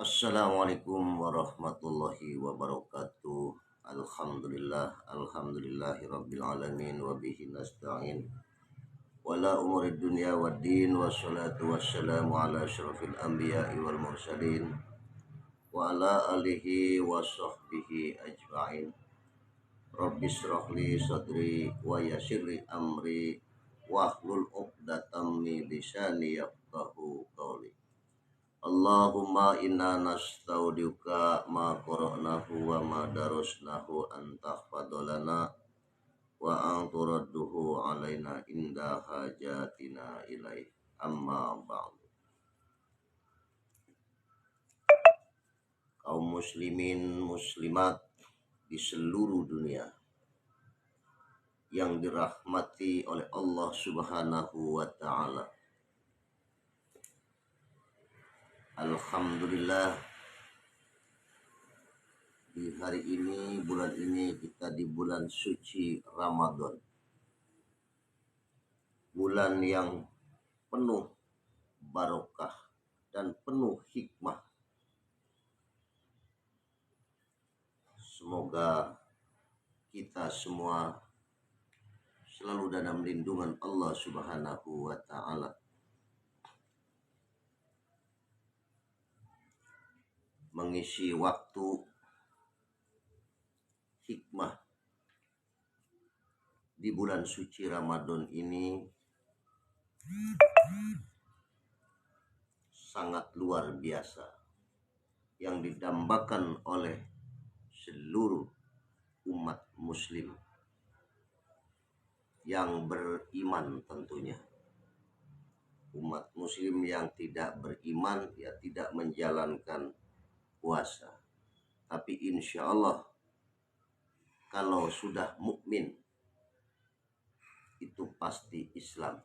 Assalamualaikum warahmatullahi wabarakatuh. Alhamdulillahirabbil alamin wa bihi nasta'in. Wala umurid dunya waddin wassalatu wassalamu ala asyrafil anbiya'i wal mursalin wa ala alihi wa sahbihi ajma'in. Rabbi shrah li sadri wa yassirli amri wahlul 'uqdatam min lisani yafqahu qawli. Allahumma inna nastaudiuka ma qara'nahu wa ma darasnahu antahfadolana wa anturadduhu alaina inda hajatina ilaih amma ba'du. Kaum muslimin muslimat di seluruh dunia yang dirahmati oleh Allah Subhanahu wa ta'ala, alhamdulillah, di hari ini, bulan ini, kita di bulan suci Ramadan, bulan yang penuh barokah dan penuh hikmah. Semoga kita semua selalu dalam lindungan Allah Subhanahu wa ta'ala. Mengisi waktu hikmah di bulan suci Ramadan ini sangat luar biasa, yang didambakan oleh seluruh umat muslim yang beriman tentunya. Umat muslim yang tidak beriman ya tidak menjalankan puasa. Tapi insya Allah kalau sudah mukmin itu pasti Islam.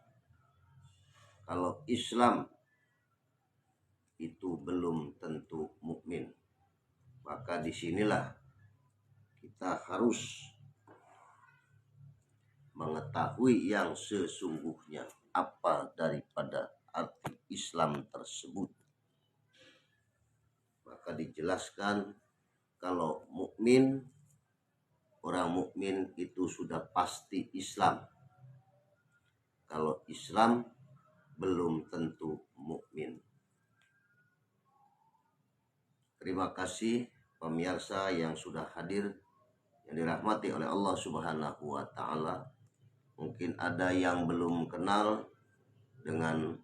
Kalau Islam itu belum tentu mukmin. Maka disinilah kita harus mengetahui yang sesungguhnya apa daripada arti Islam tersebut. Maka dijelaskan kalau mukmin, orang mukmin itu sudah pasti Islam. Kalau Islam belum tentu mukmin. Terima kasih pemirsa yang sudah hadir, yang dirahmati oleh Allah Subhanahu wa ta'ala. Mungkin ada yang belum kenal dengan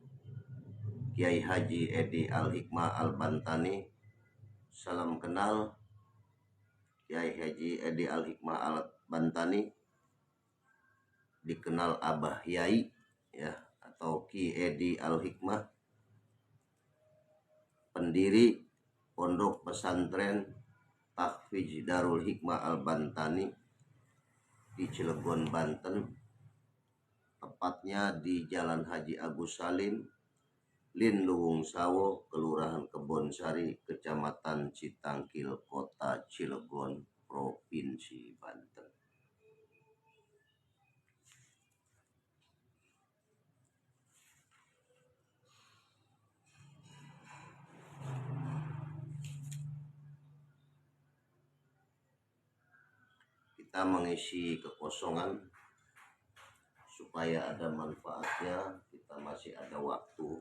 Kiai Haji Edi Al-Hikmah Al-Bantani. Salam kenal Kiai Haji Edi Al-Hikmah Al-Bantani, dikenal Abah Yai ya, atau Ki Edi Al-Hikmah, pendiri Pondok Pesantren Tahfidz Darul Hikmah Al-Bantani di Cilegon, Banten, tepatnya di Jalan Haji Agus Salim, Lin Luwung Sawo, Kelurahan Kebonsari, Kecamatan Citangkil, Kota Cilegon, Provinsi Banten. Kita mengisi kekosongan supaya ada manfaatnya. Kita masih ada waktu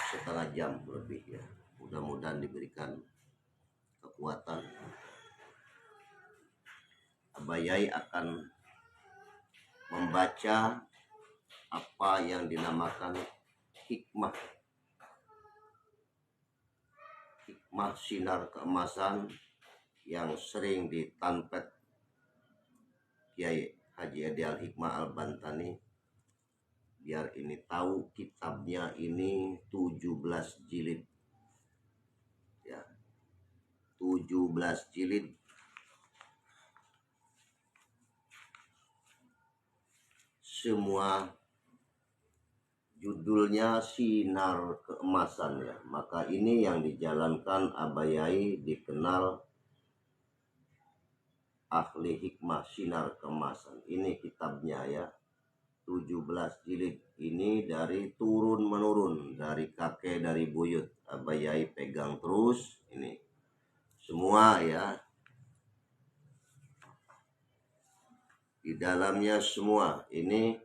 setengah jam lebih ya. Mudah-mudahan diberikan kekuatan. Abah Yai akan membaca apa yang dinamakan hikmah. Hikmah sinar keemasan yang sering ditanpet Kiai Haji Edi Al-Hikmah Al-Bantani. Biar ini tahu, kitabnya ini 17 jilid ya, 17 jilid. Semua judulnya sinar keemasan ya. Maka ini yang dijalankan Abah Yai, dikenal ahli hikmah sinar keemasan. Ini kitabnya ya, 17 jilid. Ini dari turun menurun, dari kakek, dari buyut. Abah Yai pegang terus ini semua ya, di dalamnya semua. Ini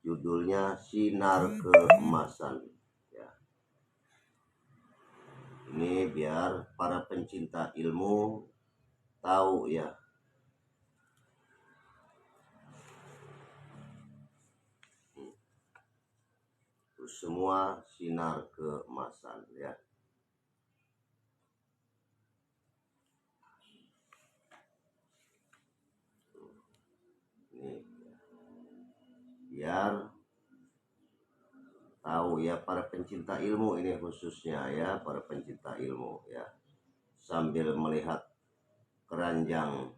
judulnya Sinar Keemasan ya. Ini biar para pencinta ilmu tahu ya. Itu semua sinar keemasan ya. Ini biar tahu ya para pencinta ilmu, ini khususnya ya para pencinta ilmu ya, sambil melihat keranjang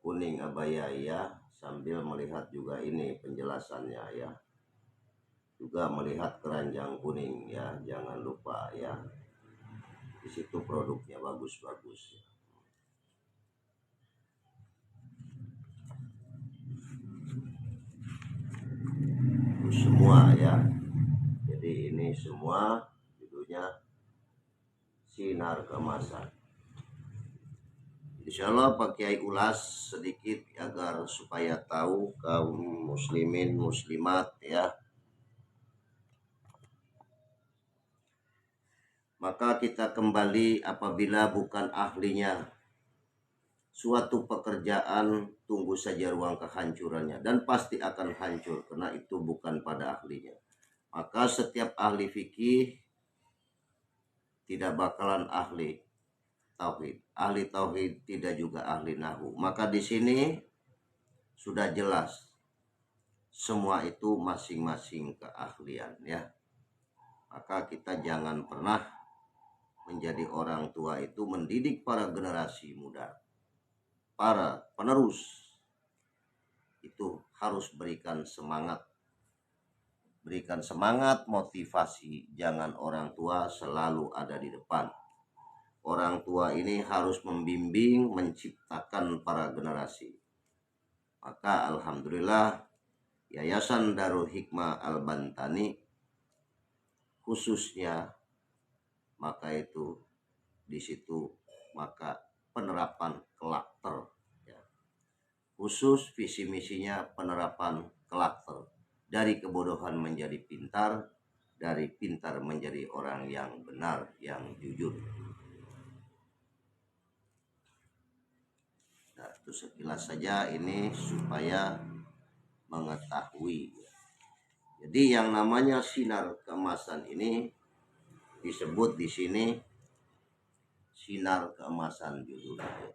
kuning abaya ya, sambil melihat juga ini penjelasannya ya, juga melihat keranjang kuning ya, jangan lupa ya, di situ produknya bagus-bagus ya. Itu semua ya, jadi ini semua judulnya Sinar Keemasan. Insya Allah Pak Kiai ulas sedikit agar supaya tahu kaum muslimin muslimat ya. Maka kita kembali apabila bukan ahlinya suatu pekerjaan, tunggu saja ruang kehancurannya dan pasti akan hancur karena itu bukan pada ahlinya. Maka setiap ahli fikih tidak bakalan ahli tauhid. Ahli tauhid tidak juga ahli nahu. Maka di sini sudah jelas semua itu masing-masing keahlian ya. Maka kita jangan pernah menjadi orang tua itu mendidik para generasi muda, para penerus itu harus berikan semangat, motivasi. Jangan orang tua selalu ada di depan. Orang tua ini harus membimbing, menciptakan para generasi. Maka alhamdulillah Yayasan Darul Hikmah Al-Bantani khususnya, maka itu di situ maka penerapan karakter ya. Khusus visi misinya penerapan karakter, dari kebodohan menjadi pintar, dari pintar menjadi orang yang benar, yang jujur. Nah, itu sekilas saja ini supaya mengetahui. Jadi yang namanya sinar keemasan ini disebut di sini sinar keemasan judulnya.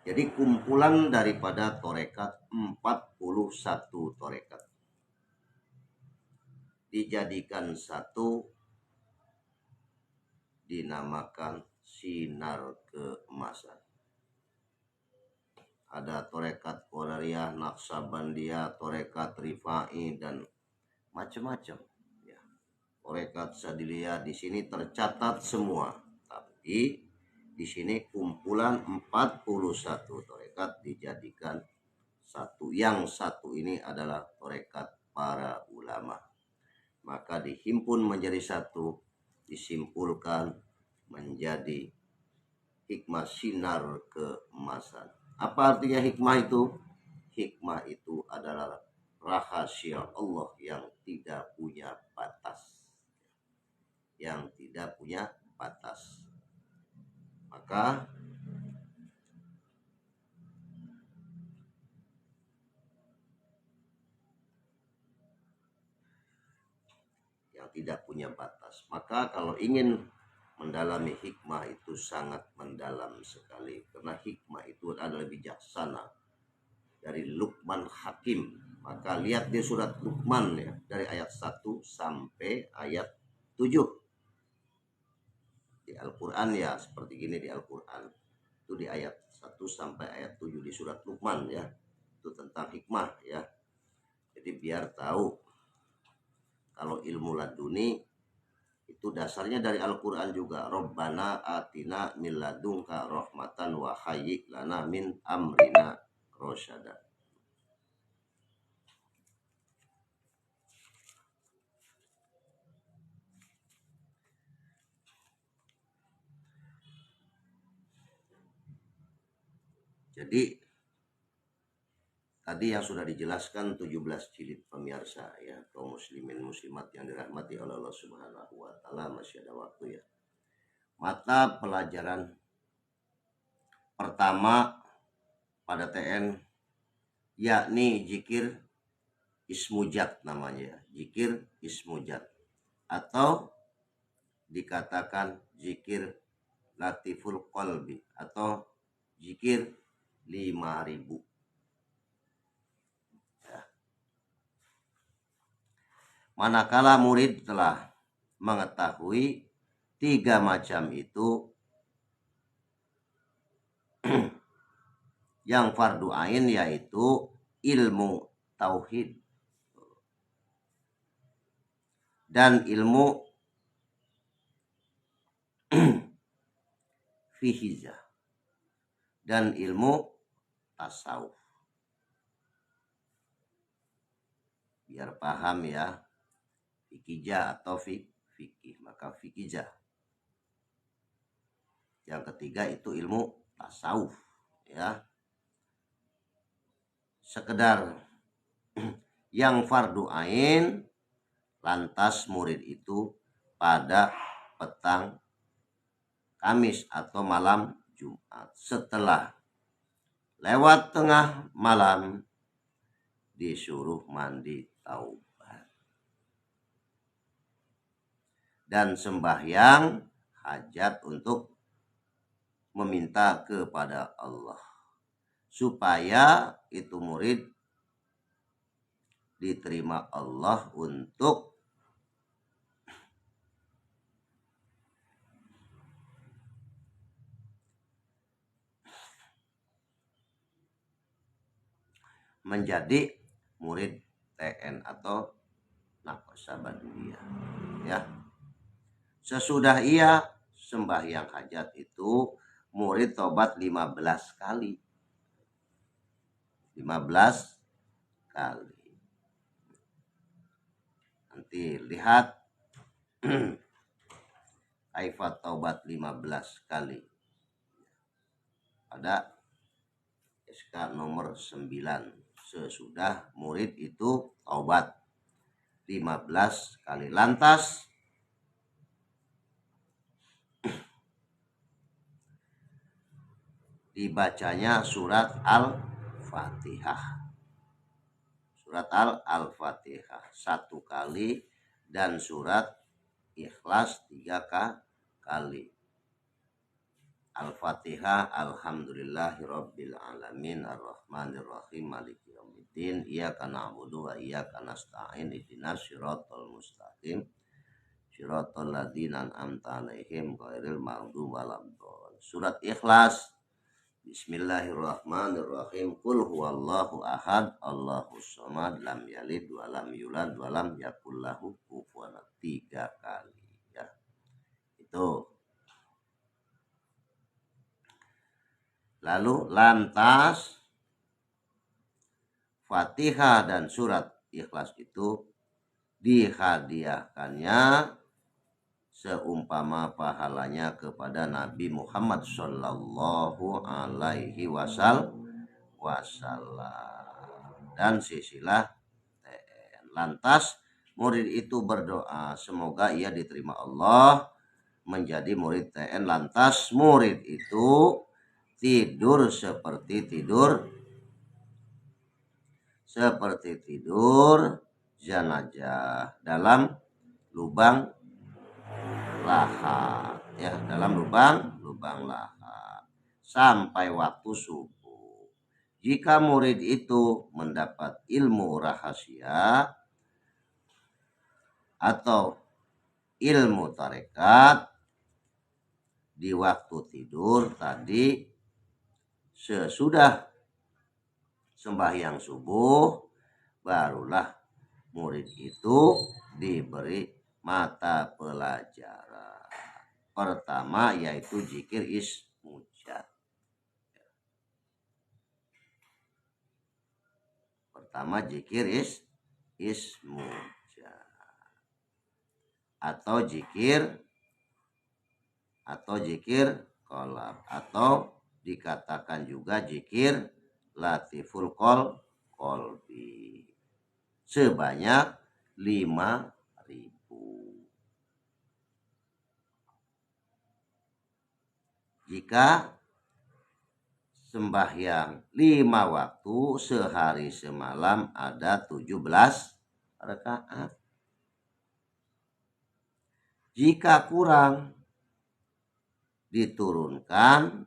Jadi kumpulan daripada torekat 41 torekat dijadikan satu, dinamakan sinar keemasan. Ada torekat Qadariyah, Naqsabandiyah, torekat Rifai dan macam-macam ya. Torekat Sadiliyah di sini tercatat semua. Tapi di sini kumpulan 41 torekat dijadikan satu. Yang satu ini adalah torekat para ulama. Maka dihimpun menjadi satu, disimpulkan menjadi hikmah sinar keemasan. Apa artinya hikmah itu? Hikmah itu adalah rahasia Allah yang tidak punya batas. Yang tidak punya batas. Maka yang tidak punya batas. Maka kalau ingin mendalami hikmah itu sangat mendalam sekali, karena hikmah itu adalah bijaksana dari Luqman Hakim. Maka lihat di surat Luqman ya, dari ayat 1 sampai ayat 7 di Al-Quran ya, seperti gini di Al-Quran itu di ayat 1 sampai ayat 7 di surat Luqman ya, itu tentang hikmah ya. Jadi biar tahu kalau ilmu laduni itu dasarnya dari Al-Quran juga. Rabbana atina min ladunka rahmatan wa hayyi lana min amrina rasyada. Jadi tadi yang sudah dijelaskan 17 jilid pemirsa ya, kaum muslimin muslimat yang dirahmati oleh Allah Subhanahu wa taala, masih ada waktu ya. Mata pelajaran pertama pada TN yakni zikir ismujat namanya, zikir ismujat atau dikatakan zikir latiful qalbi atau zikir 5.000 ya. Manakala murid telah mengetahui 3 macam itu, yang fardu ain yaitu ilmu tauhid dan ilmu fihizah dan ilmu tasawuf. Biar paham ya, fikijah atau fikih, maka fikijah. Yang ketiga itu ilmu tasawuf ya. Sekedar yang fardu ain lantas murid itu pada petang Kamis atau malam Jumat setelah lewat tengah malam disuruh mandi taubat dan sembahyang hajat untuk meminta kepada Allah supaya itu murid diterima Allah untuk menjadi murid TN atau Naqsabandiyah ya. Sesudah ia sembahyang hajat itu murid tobat 15 kali. 15 kali. Nanti lihat Aifat taubat 15 kali pada SK nomor 9. Sesudah murid itu taubat 15 kali. Lantas dibacanya surat Al-Fatihah. Surat Al-Fatihah 1 kali dan surat Ikhlas 3 kali. Al-Fatihah, alhamdulillahirabbil alamin arrahmanirrahim maliki yaumiddin iyyaka na'budu wa iyyaka nasta'in ihdinas siratal mustaqim siratal ladzina an'amta 'alaihim ghairil maghdubi 'alaihim. Surat Ikhlas, bismillahirrahmanirrahim, qul huwallahu ahad allahus samad lam yalid wa lam yulad wa lam yakul lahu kufuwan ahad 3 kali ya. Itu. Lalu lantas Fatihah dan surat Ikhlas itu dihadiahkannya seumpama pahalanya kepada Nabi Muhammad Shallallahu Alaihi Wasallam. Dan silsilah TN. Lantas murid itu berdoa semoga ia diterima Allah menjadi murid TN. Lantas murid itu tidur seperti tidur jenazah dalam lubang lahat ya, dalam lubang lahat sampai waktu subuh. Jika murid itu mendapat ilmu rahasia atau ilmu tarekat di waktu tidur tadi, sesudah sembahyang subuh barulah murid itu diberi mata pelajaran pertama yaitu zikir ismujat. Pertama zikir ismujat atau zikir kolab atau dikatakan juga zikir latiful qalbi sebanyak 5.000. Jika sembahyang 5 waktu sehari semalam ada 17 rakaat. Jika kurang diturunkan,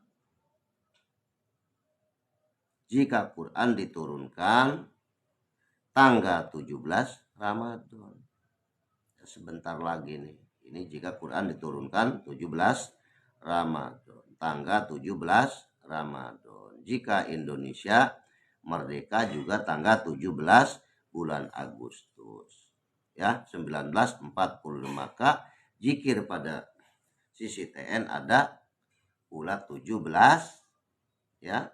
jika Quran diturunkan tanggal 17 Ramadan. Sebentar lagi nih. Ini jika Quran diturunkan 17 Ramadan. Tanggal 17 Ramadan. Jika Indonesia merdeka juga tanggal 17 bulan Agustus. Ya, 1945. Maka zikir pada sisi TN ada pula 17 ya.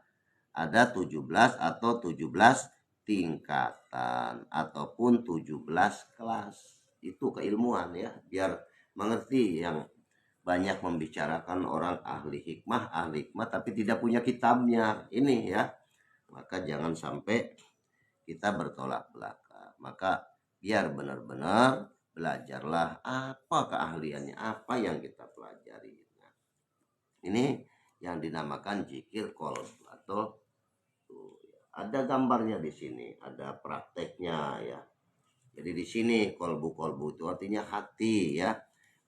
Ada 17 atau 17 tingkatan ataupun 17 kelas. Itu keilmuan ya, biar mengerti yang banyak membicarakan orang ahli hikmah tapi tidak punya kitabnya ini ya. Maka jangan sampai kita bertolak belakang. Maka biar benar-benar belajarlah apa keahliannya, apa yang kita pelajari. Nah, ini yang dinamakan zikir qalb atau ada gambarnya di sini, ada prakteknya ya. Jadi di sini kolbu itu artinya hati ya.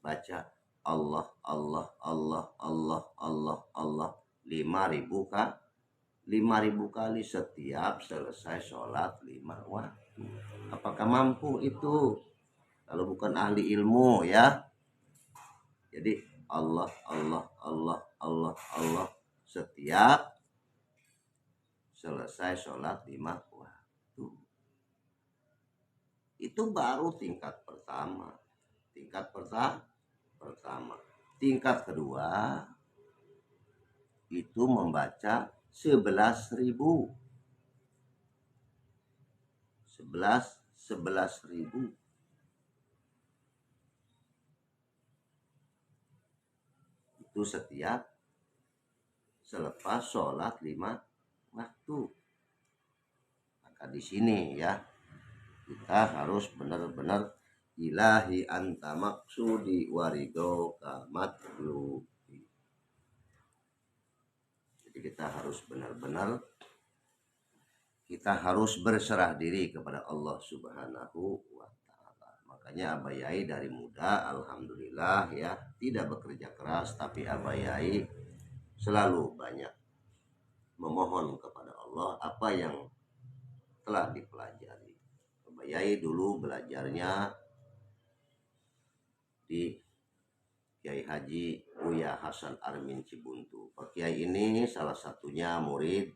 Baca Allah Allah Allah Allah Allah Allah 5.000 kali setiap selesai sholat 5 waktu. Apakah mampu itu? Kalau bukan ahli ilmu ya. Jadi Allah Allah Allah Allah Allah setiap selesai sholat 5 waktu. Itu baru tingkat pertama. Tingkat pertama. Tingkat kedua itu membaca 11.000. 11.000. Itu setiap selepas sholat 5 waktu. Maka di sini ya kita harus benar-benar ilahi anta maksudi waridoka matlubi. Jadi kita harus benar-benar berserah diri kepada Allah Subhanahu wa ta'ala. Makanya Abah Yai dari muda alhamdulillah ya tidak bekerja keras, tapi Abah Yai selalu banyak memohon kepada Allah apa yang telah dipelajari. Abah Yai dulu belajarnya di Kiai Haji Buya Hasan Armin Cibuntu. Pak Kiai ini salah satunya murid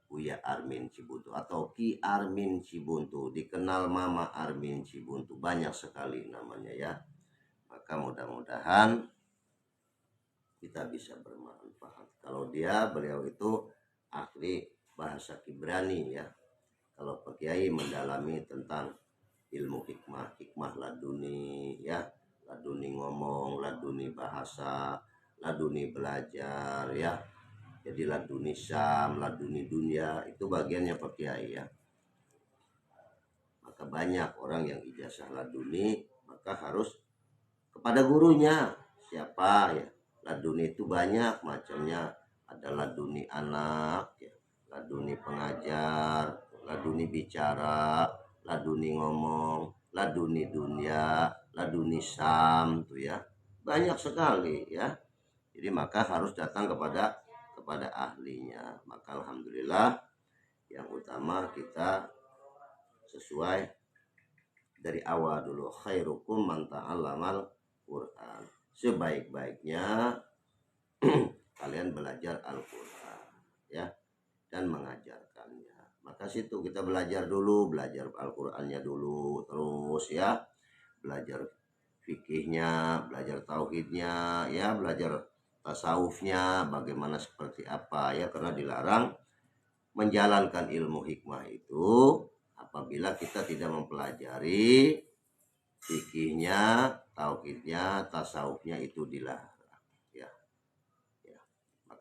Buya Armin Cibuntu atau Ki Armin Cibuntu, dikenal Mama Armin Cibuntu, banyak sekali namanya ya. Maka mudah-mudahan kita bisa bermanfaat. Kalau beliau itu ahli bahasa Kibrani ya. Kalau Pak Kiai mendalami tentang ilmu hikmah laduni ya, laduni ngomong, laduni bahasa, laduni belajar ya. Jadi laduni syam, laduni dunia itu bagiannya Pak Kiai ya. Maka banyak orang yang ijazah laduni, maka harus kepada gurunya. Siapa ya? Laduni itu banyak macamnya. Ada laduni anak ya, laduni pengajar, laduni bicara, laduni ngomong, laduni dunia, laduni syam tuh ya. Banyak sekali ya. Jadi maka harus datang kepada ahlinya. Maka alhamdulillah yang utama kita sesuai dari awal dulu, khairukum man ta'allamal Quran. Sebaik-baiknya kalian belajar Al-Quran ya dan mengajarkannya. Maka situ kita belajar Al-Qurannya dulu, terus ya belajar fikihnya, belajar tauhidnya ya, belajar tasawufnya bagaimana seperti apa ya, karena dilarang menjalankan ilmu hikmah itu apabila kita tidak mempelajari fikihnya, tauhidnya, tasawufnya, itu dilarang ya.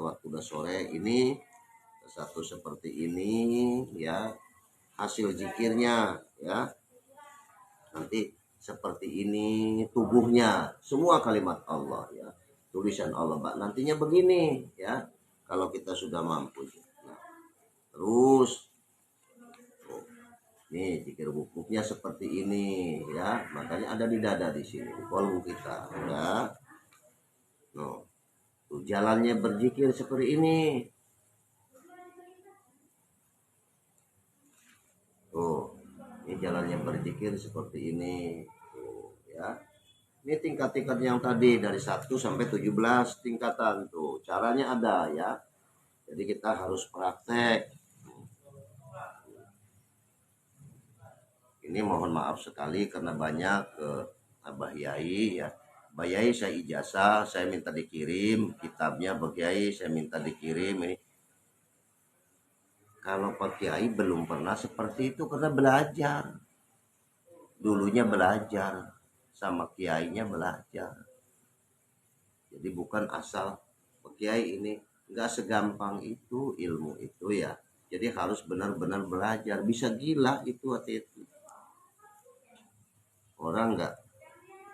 waktu udah sore ini satu seperti ini ya, hasil zikirnya ya, nanti seperti ini tubuhnya semua kalimat Allah ya, tulisan Allah Mbak, nantinya begini ya kalau kita sudah mampu. Nah, terus nih zikir wukufnya seperti ini ya, makanya ada di dada di sini di kolbu kita ya. No, tuh, jalannya berzikir seperti ini. Tuh, ini jalannya berzikir seperti ini. Tuh, ya. Ini tingkat-tingkat yang tadi dari 1 sampai 17 tingkatan tuh. Caranya ada ya. Jadi kita harus praktek. Ini mohon maaf sekali karena banyak Abah Yai ya. Abah Yai saya ijazah, saya minta dikirim kitabnya. Abah Yai saya minta dikirim ini. Kalau Pak Kiai belum pernah seperti itu karena belajar. Dulunya belajar sama kiainya belajar. Jadi bukan asal Pak Kiai ini, nggak segampang itu ilmu itu ya. Jadi harus benar-benar belajar. Bisa gila itu waktu itu. Orang nggak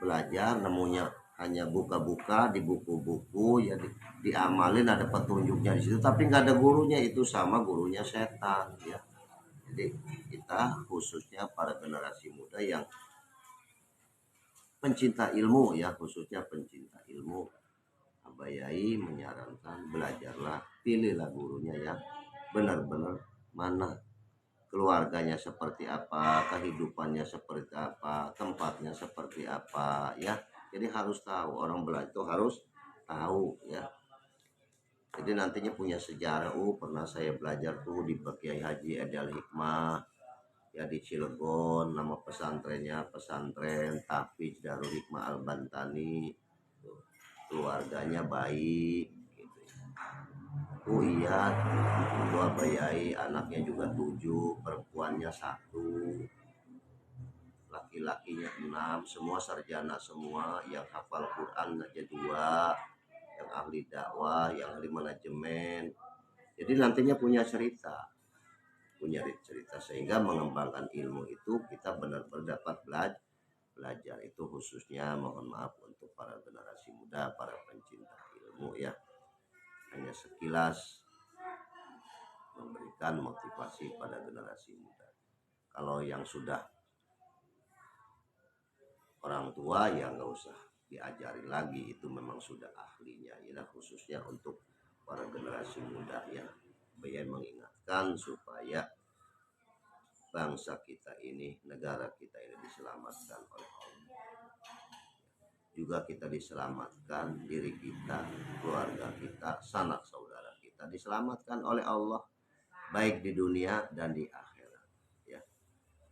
belajar nemunya hanya buka-buka di buku-buku ya, diamalin ada petunjuknya di situ tapi nggak ada gurunya, itu sama gurunya setan ya. Jadi kita khususnya para generasi muda yang pencinta ilmu ya, khususnya pencinta ilmu, Abah Yai menyarankan belajarlah, pilihlah gurunya yang benar-benar mana keluarganya seperti apa, kehidupannya seperti apa, tempatnya seperti apa ya. Jadi harus tahu, orang belajar itu harus tahu ya. Jadi nantinya punya sejarah. Pernah saya belajar tuh di Kiai Haji Edel Hikmah ya di Cilegon, nama pesantrennya pesantren Tahfiz Darul Hikmah Al Bantani. Keluarganya baik gitu. Oh iya, dua Bayai, anaknya juga 7, perempuannya 1, laki-lakinya 6, semua sarjana semua, yang hafal Quran aja 2, yang ahli dakwah, yang ahli manajemen. Jadi nantinya punya cerita, sehingga mengembangkan ilmu itu kita benar-benar dapat belajar itu, khususnya mohon maaf untuk para generasi muda, para pencinta ilmu ya. Hanya sekilas memberikan motivasi pada generasi muda. Kalau yang sudah orang tua ya nggak usah diajarin lagi, itu memang sudah ahlinya ya, khususnya untuk para generasi muda ya. Saya mengingatkan supaya bangsa kita ini, negara kita ini diselamatkan oleh Allah. Juga kita diselamatkan, diri kita, keluarga kita, sanak saudara kita diselamatkan oleh Allah, baik di dunia dan di akhirat ya.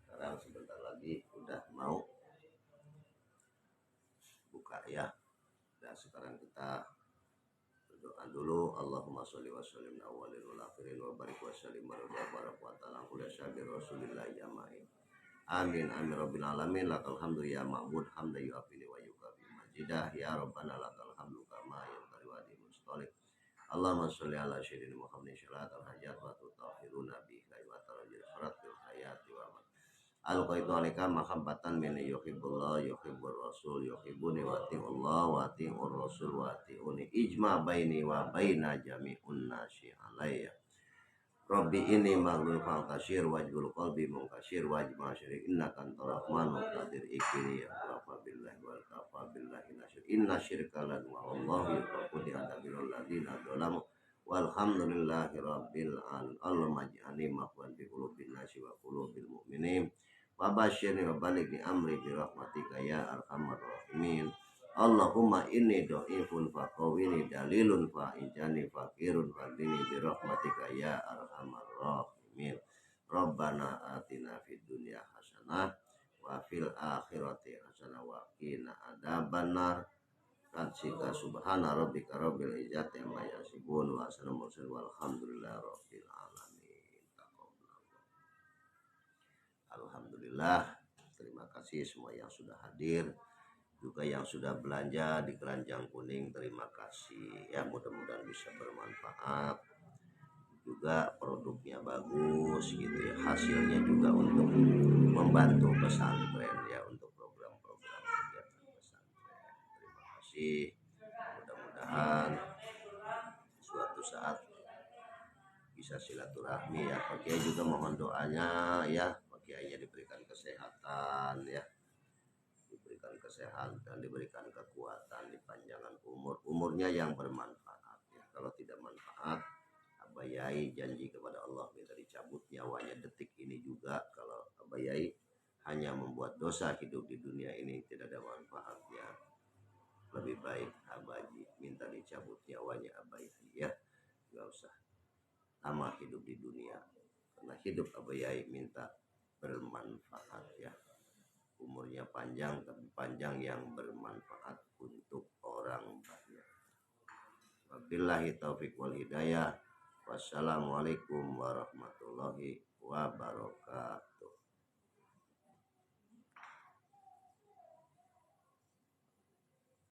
Sekarang sebentar lagi udah mau buka ya. Dan sekarang kita berdoa dulu. Allahumma sholli wa sallim ala awwalil wal akhirin wa barik wa sallim ala baraka wa ta'ala kula syabir rasulillah jamain. Amin amin rabbil alamin. Lakal hamdu ya ma'bud hamda yu'afini wa yukafi majidah ya rabbana lakal hamdu kama yunqari wa di mustalik. Allahumma sholli ala sayyidina Muhammadin syalatal hajat wa tutahhiruna bihi wa tarjil faratil hayati wa al-qaitu alaika mahabbatan min yuhibbullah yuhibbur rasul yuhibbuni wa ti'ullah wa ti'ur rasul wa ti'uni ijma baini wa baina jami'un nasi alayya. Rabbi ini maghlul fal kasir wajbul qalbi munkasir wajma syirik innaka antar rahmanu qadir ikini ya rafa billahi wal kafa billahi nasyir inna syirka lan wa Allah yuqadi adabil ladina dzalamu walhamdulillahi rabbil alamin. Allahumma ij'alni maqwan bi qulubin nasi wa qulubil mu'minin wa basyirni wa baligh amri bi rahmatika ya arhamar rahimin. Allahumma inni do'ifun faqawini dalilun fa'ijani faqirun fadini birahmatika ya arhamar rahimin. Rabbana atina fid dunya hasanah wa fil akhirati hasanah wa qina adzabannar. Katsika subhana rabbika rabbil izzati amma yasifun wa salamun walhamdulillahi rabbil alamin. Alhamdulillah, terima kasih semua yang sudah hadir. juga yang sudah belanja di keranjang kuning, terima kasih ya, mudah-mudahan bisa bermanfaat juga, produknya bagus gitu ya, hasilnya juga untuk membantu pesantren ya, untuk program-program kegiatan pesantren. Terima kasih, mudah-mudahan suatu saat bisa silaturahmi ya. Pak Kiai juga mohon doanya ya, Pak Kiainya diberikan kesehatan ya, diberikan kesehatan, diberikan kekuatan, dipanjangkan umurnya yang bermanfaat ya. Kalau tidak manfaat, Abah Yai janji kepada Allah minta dicabut nyawanya detik ini juga. Kalau Abah Yai hanya membuat dosa hidup di dunia ini, tidak ada manfaatnya, lebih baik Abah minta dicabut nyawanya Abah Yai ya, nggak usah lama hidup di dunia, karena hidup Abah Yai minta bermanfaat ya, umurnya panjang tapi panjang yang bermanfaat untuk orang banyak. Wabillahi taufiq wal hidayah. Wassalamualaikum warahmatullahi wabarakatuh.